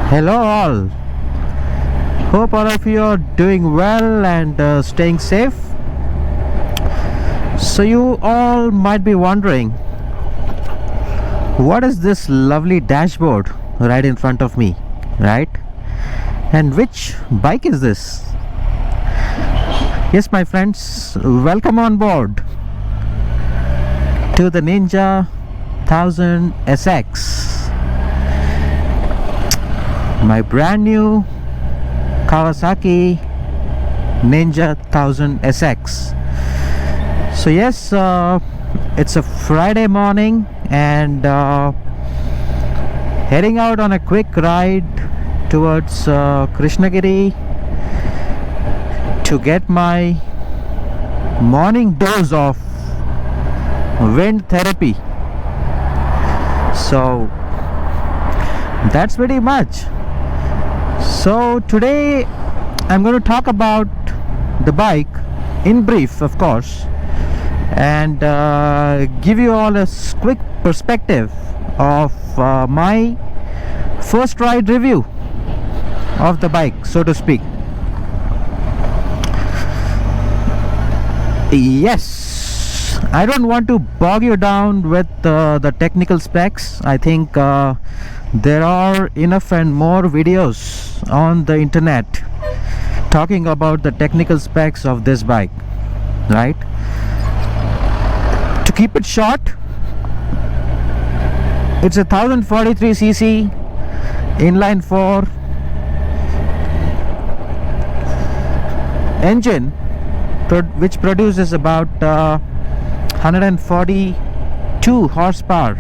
Hello all. Hope all of you are doing well and staying safe. So you all might be wondering, what is this lovely dashboard right in front of me, right? And which bike is this? Yes, my friends, welcome on board to the Ninja 1000 SX. My brand new Kawasaki Ninja 1000 SX. So yes, it's a Friday morning and heading out on a quick ride towards Krishnagiri to get my morning dose of wind therapy. So that's pretty much. So today I'm going to talk about the bike in brief, of course, and give you all a quick perspective of my first ride review of the bike, so to speak. Yes, I don't want to bog you down with the technical specs. I think there are enough and more videos on the internet talking about the technical specs of this bike, right? To keep it short, it's a 1043cc inline 4 engine which produces about 142 horsepower,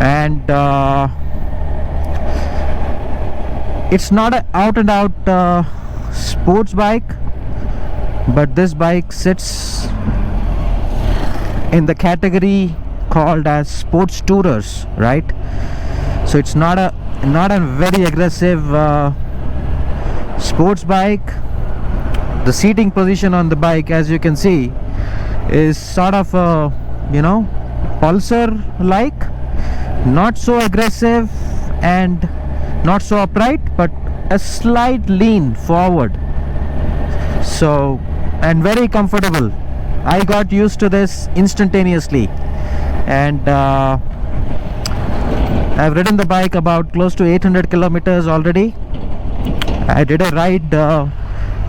and it's not an out and out sports bike, but this bike sits in the category called as sports tourers, right? So it's not a very aggressive sports bike. The seating position on the bike, as you can see, is sort of a, pulsar like, not so aggressive and not so upright, but a slight lean forward. So, and very comfortable. I got used to this instantaneously, and I've ridden the bike about close to 800 kilometers already. I did a ride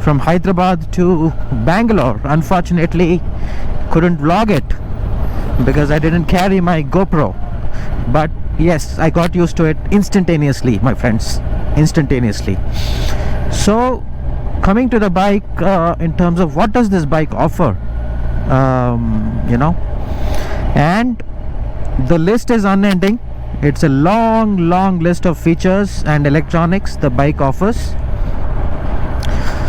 from Hyderabad to Bangalore. Unfortunately, couldn't vlog it because I didn't carry my GoPro, but yes, I got used to it instantaneously, my friends, instantaneously. So coming to the bike, in terms of what does this bike offer, and the list is unending. It's a long list of features and electronics the bike offers.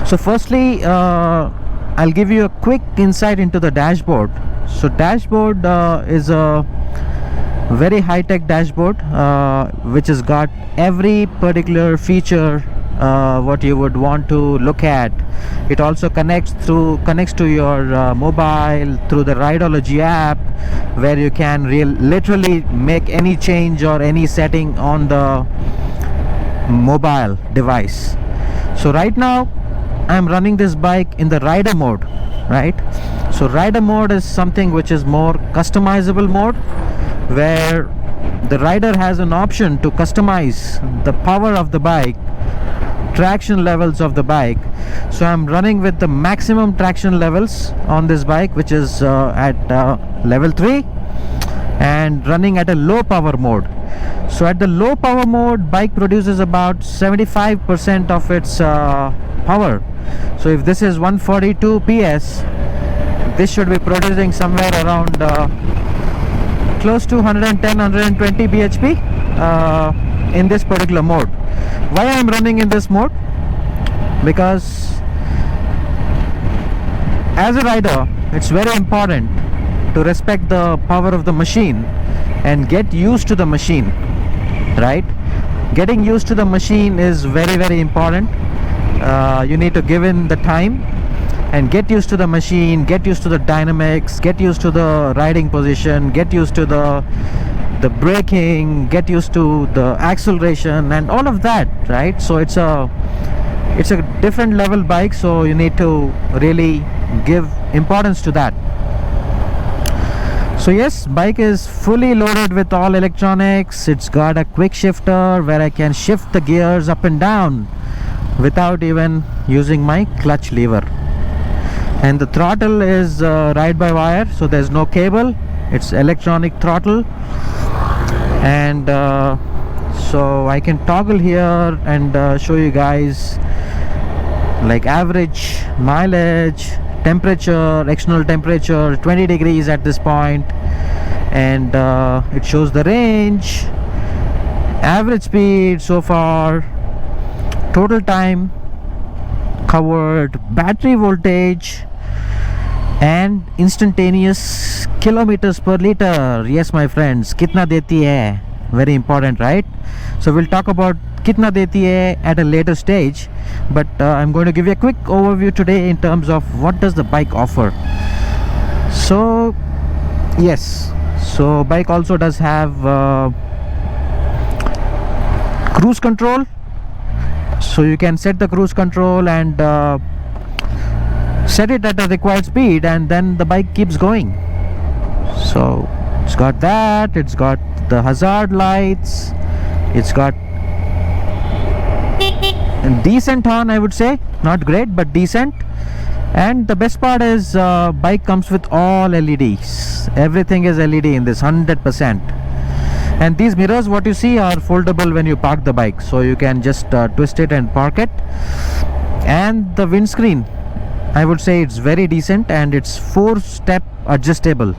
So firstly, I'll give you a quick insight into the dashboard. So dashboard is a very high-tech dashboard which has got every particular feature what you would want to look at. It also connects to your mobile through the Rideology app, where you can literally make any change or any setting on the mobile device. So right now I'm running this bike in the rider mode, right? So rider mode is something which is more customizable mode, where the rider has an option to customize the power of the bike, traction levels of the bike. So I'm running with the maximum traction levels on this bike, which is at level 3, and running at a low power mode. So at the low power mode, bike produces about 75% of its power. So if this is 142 PS, this should be producing somewhere around close to 110-120 bhp in this particular mode. Why I am running in this mode? Because as a rider, it's very important to respect the power of the machine and get used to the machine, right? Getting used to the machine is very important. You need to give in the time and get used to the machine, get used to the dynamics, get used to the riding position, get used to the the braking, get used to the acceleration and all of that, right? So it's a different level bike, so you need to really give importance to that. So yes, bike is fully loaded with all electronics. It's got a quick shifter where I can shift the gears up and down without even using my clutch lever. And the throttle is ride by wire, so there's no cable. It's electronic throttle. And so I can toggle here and show you guys like average mileage, temperature, external temperature 20 degrees at this point, and it shows the range, average speed so far, total time covered, battery voltage, and instantaneous kilometers per liter. Yes my friends, kitna deti hai, very important, right? So we'll talk about kitna deti hai at a later stage, but I'm going to give you a quick overview today in terms of what does the bike offer. So yes, so bike also does have cruise control, so you can set the cruise control and set it at the required speed, and then the bike keeps going. So it's got that, it's got the hazard lights, it's got a decent horn, I would say, not great but decent. And the best part is bike comes with all LEDs. Everything is LED in this, 100%. And these mirrors what you see are foldable when you park the bike, so you can just twist it and park it. And the windscreen, I would say it's very decent, and it's 4-step adjustable.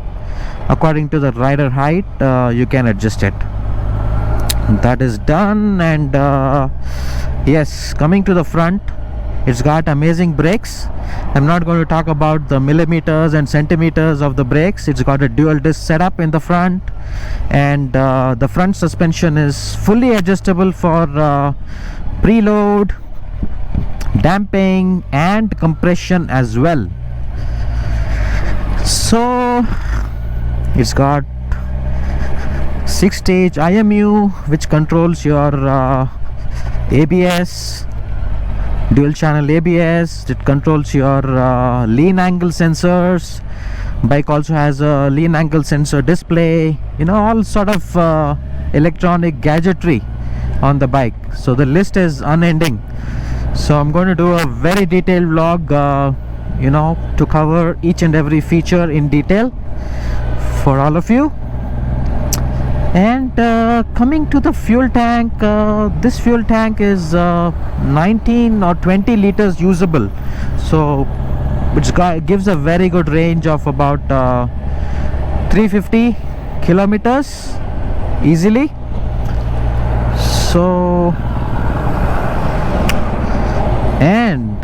According to the rider height, you can adjust it. That is done. And yes, coming to the front, it's got amazing brakes. I'm not going to talk about the millimeters and centimeters of the brakes. It's got a dual disc setup in the front, and the front suspension is fully adjustable for preload, damping and compression as well. So it's got 6-stage IMU which controls your ABS, dual channel ABS. It controls your lean angle sensors. Bike also has a lean angle sensor display, you know, all sort of electronic gadgetry on the bike. So the list is unending, so I'm going to do a very detailed vlog, you know, to cover each and every feature in detail for all of you. And coming to the fuel tank, this fuel tank is 19 or 20 liters usable, so which gives a very good range of about 350 kilometers easily. So, and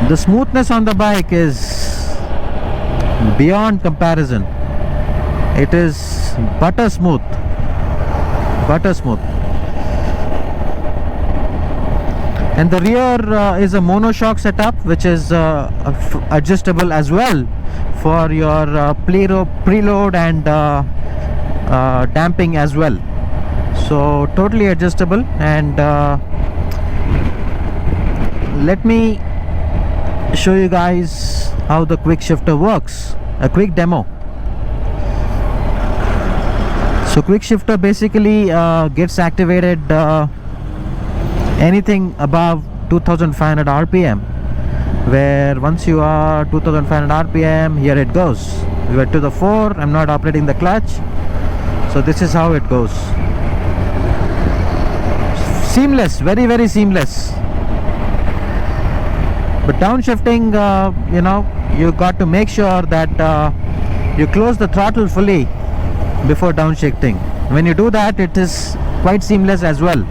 the smoothness on the bike is beyond comparison. It is butter smooth. And the rear is a monoshock setup, which is adjustable as well for your preload and damping as well. So totally adjustable. And let me show you guys how the quick shifter works. A quick demo. So quick shifter basically gets activated anything above 2500 RPM, where once you are 2500 RPM, here it goes. We are to the 4. I'm not operating the clutch, so this is how it goes. Seamless, very very seamless. But downshifting, you know, you got to make sure that you close the throttle fully before downshifting. When you do that, it is quite seamless as well.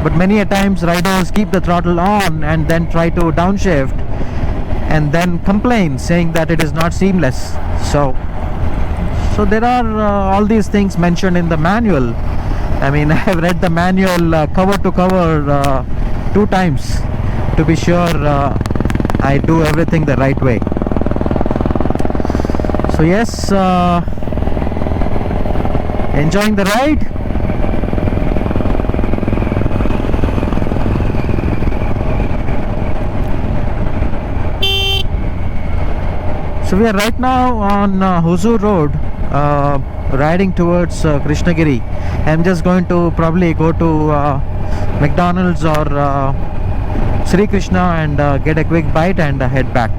But many a times riders keep the throttle on and then try to downshift and then complain saying that it is not seamless. So there are all these things mentioned in the manual. I mean, I have read the manual cover to cover 2 times to be sure I do everything the right way. So yes, enjoying the ride. So we are right now on Hosur Road, riding towards Krishnagiri. I'm just going to probably go to McDonald's or Sri Krishna and get a quick bite and head back.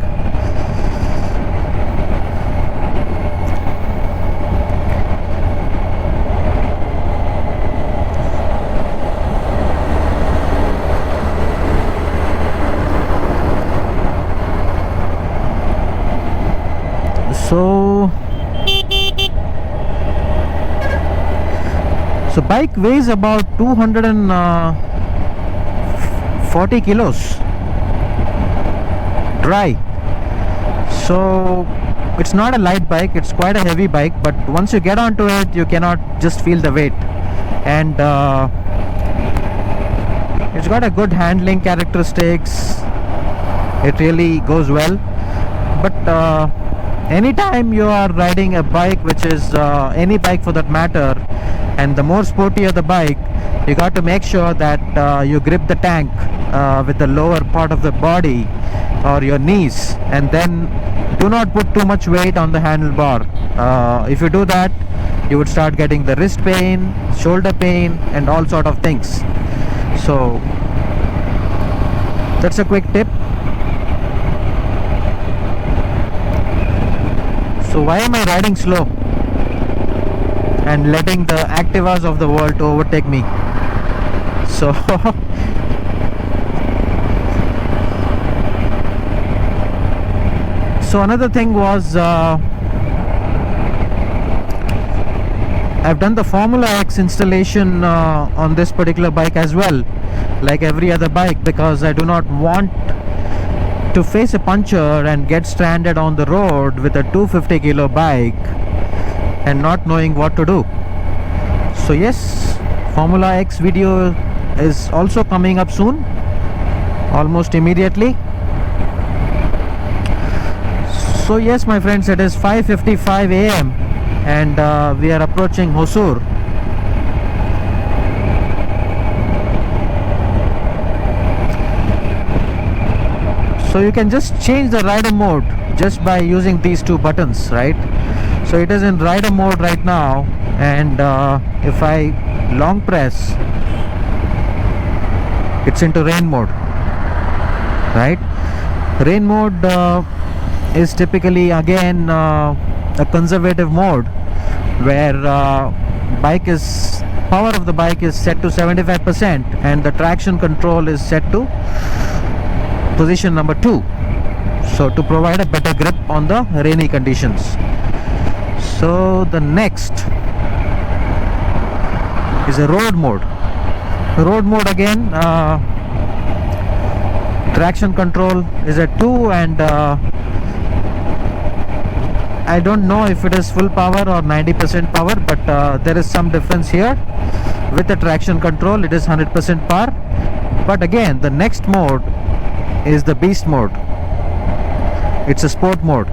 So bike weighs about 240 kilos dry. So it's not a light bike, it's quite a heavy bike, but once you get onto it you cannot just feel the weight. And it's got a good handling characteristics, it really goes well. But anytime you are riding a bike, which is any bike for that matter, and the more sportier the bike, you got to make sure that you grip the tank with the lower part of the body or your knees, and then do not put too much weight on the handlebar. If you do that, you would start getting the wrist pain, shoulder pain, and all sort of things. So that's a quick tip. So why am I riding slow and letting the Activas of the world to overtake me? So so another thing was I've done the Formula X installation on this particular bike as well, like every other bike, because I do not want to face a puncture and get stranded on the road with a 250 kilo bike and not knowing what to do. So yes, Formula X video is also coming up soon, almost immediately. So yes, my friends, it is 5:55 a.m. and we are approaching Hosur. So you can just change the rider mode just by using these two buttons, right? So it is in rider mode right now, and if I long press, it's into rain mode, right? Rain mode is typically again a conservative mode where power of the bike is set to 75% and the traction control is set to position number 2, so to provide a better grip on the rainy conditions. So the next is a road mode. Road mode again, traction control is at 2, and I don't know if it is full power or 90% power, but there is some difference here. With the traction control it is 100% power, but again the next mode is the beast mode. It's a sport mode.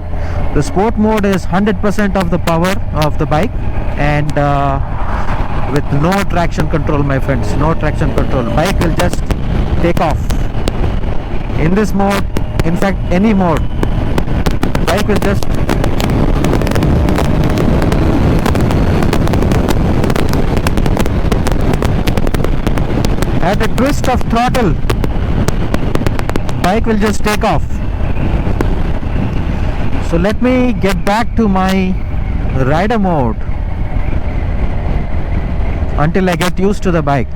The sport mode is 100% of the power of the bike, and with no traction control, my friends, no traction control. Bike will just take off. In this mode, in fact any mode, bike will just at a twist of throttle, bike will just take off. So let me get back to my rider mode until I get used to the bike.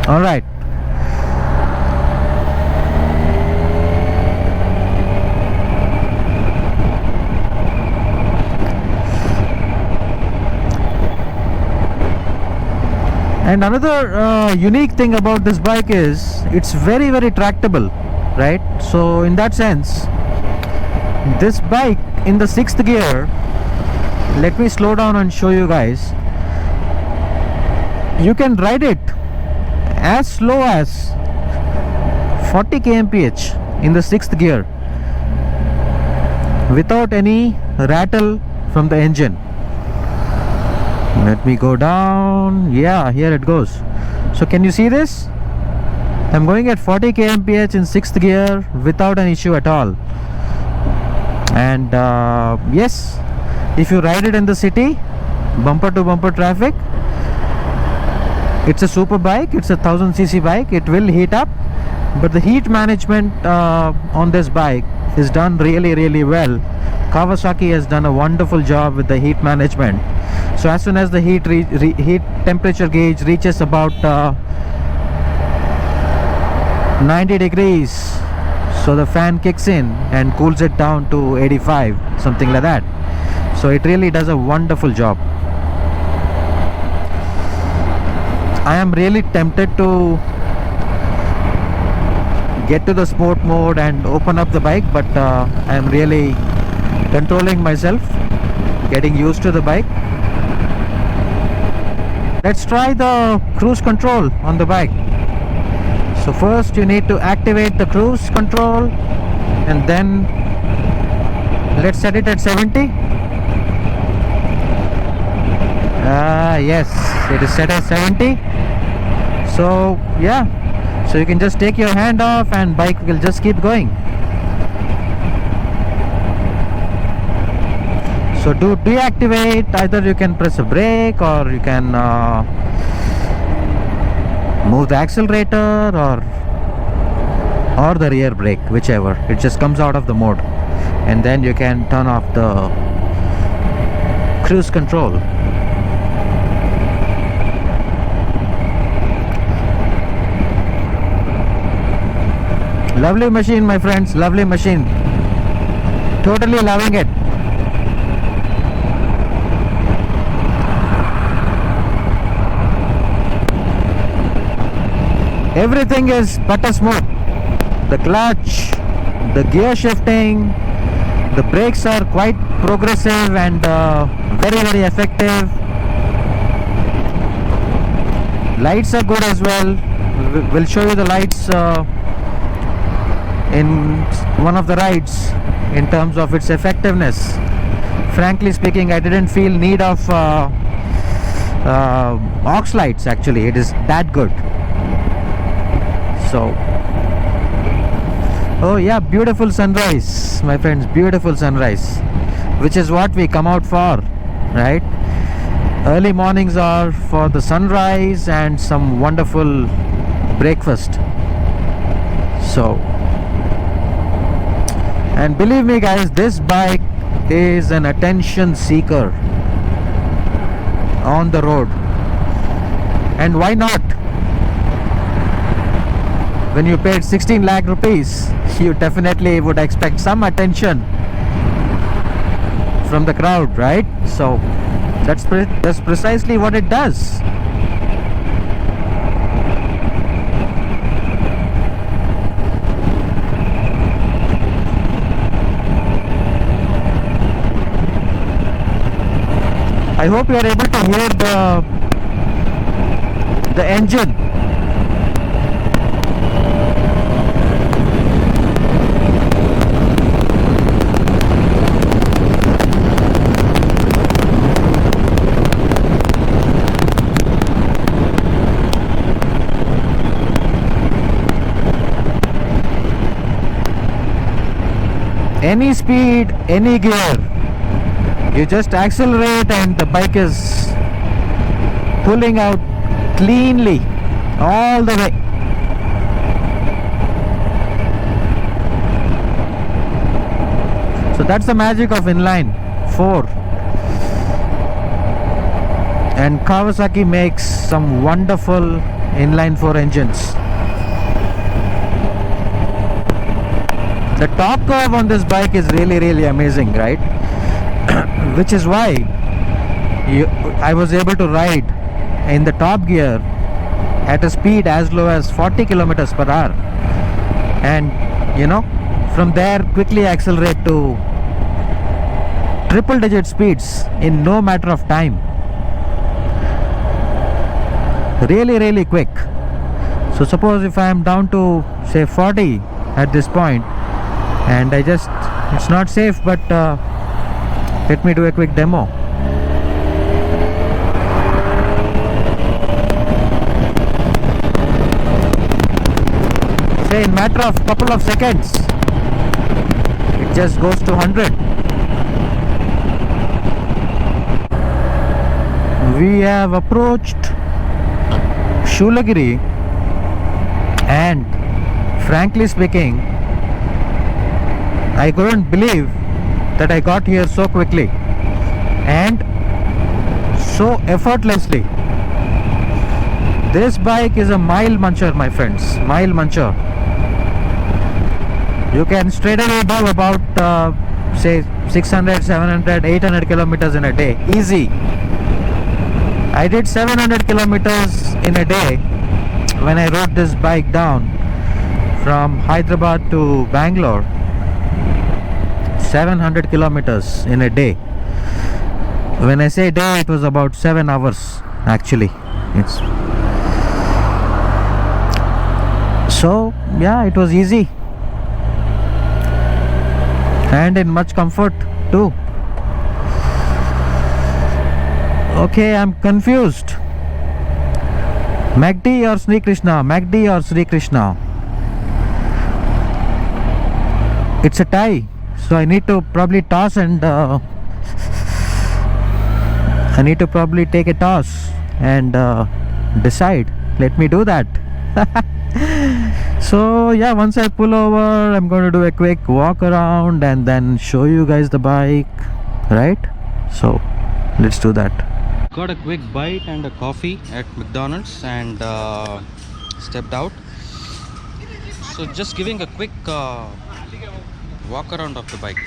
All right. And another unique thing about this bike is it's very, very tractable, right? So in that sense, this bike in the 6th gear, let me slow down and show you guys. You can ride it as slow as 40 kmph in the 6th gear without any rattle from the engine. Let me go down. Yeah, here it goes. So can you see this? I'm going at 40 kmph in 6th gear without an issue at all. And yes, if you ride it in the city, bumper to bumper traffic, it's a super bike. It's a 1000cc bike. It will heat up, but the heat management on this bike is done really well. Kawasaki has done a wonderful job with the heat management. So as soon as the heat temperature gauge reaches about 90 degrees, so the fan kicks in and cools it down to 85, something like that. So it really does a wonderful job. I am really tempted to get to the sport mode and open up the bike, but I am really controlling myself, getting used to the bike. Let's try the cruise control on the bike. So first you need to activate the cruise control, and then let's set it at 70. Yes, it is set at 70. So yeah, so you can just take your hand off and bike will just keep going. So to deactivate, either you can press a brake or you can move the accelerator or the rear brake, whichever. It just comes out of the mode, and then you can turn off the cruise control. Lovely machine, my friends, lovely machine. Totally loving it. Everything is butter smooth. The clutch, the gear shifting, the brakes are quite progressive and very effective. Lights are good as well. We'll show you the lights in one of the rides in terms of its effectiveness. Frankly speaking, I didn't feel need of aux lights. Actually, it is that good. So, oh yeah, beautiful sunrise, my friends, beautiful sunrise, which is what we come out for, right? Early mornings are for the sunrise and some wonderful breakfast. So, and believe me guys, this bike is an attention seeker on the road. And why not? When you paid 16 lakh rupees, you definitely would expect some attention from the crowd, right? So that's precisely what it does. I hope you are able to hear the engine. Any speed, any gear, you just accelerate and the bike is pulling out cleanly all the way. So that's the magic of inline 4. And Kawasaki makes some wonderful inline 4 engines. The top curve on this bike is really amazing, right? Which is why I was able to ride in the top gear at a speed as low as 40 kilometers per hour, and you know, from there quickly accelerate to triple digit speeds in no matter of time. Really quick. So suppose if I am down to say 40 at this point, and it's not safe, but let me do a quick demo. Say in matter of couple of seconds, it just goes to 100. We have approached Shulagiri, and frankly speaking, I couldn't believe that I got here so quickly and so effortlessly. This bike is a mile muncher, my friends, mile muncher. You can straight away do about say 600, 700, 800 kilometers in a day, easy. I did 700 kilometers in a day when I rode this bike down from Hyderabad to Bangalore. 700 kilometers in a day. When I say day, it was about 7 hours actually. So yeah, it was easy and in much comfort too. Okay, I'm confused. MACD or Sri Krishna? MACD or Sri Krishna? It's a tie, so I need to probably toss and I need to probably take a toss and decide. Let me do that. So yeah, once I pull over, I'm going to do a quick walk around and then show you guys the bike, right? So let's do that. Got a quick bite and a coffee at McDonald's and stepped out. So just giving a quick walk around of the bike.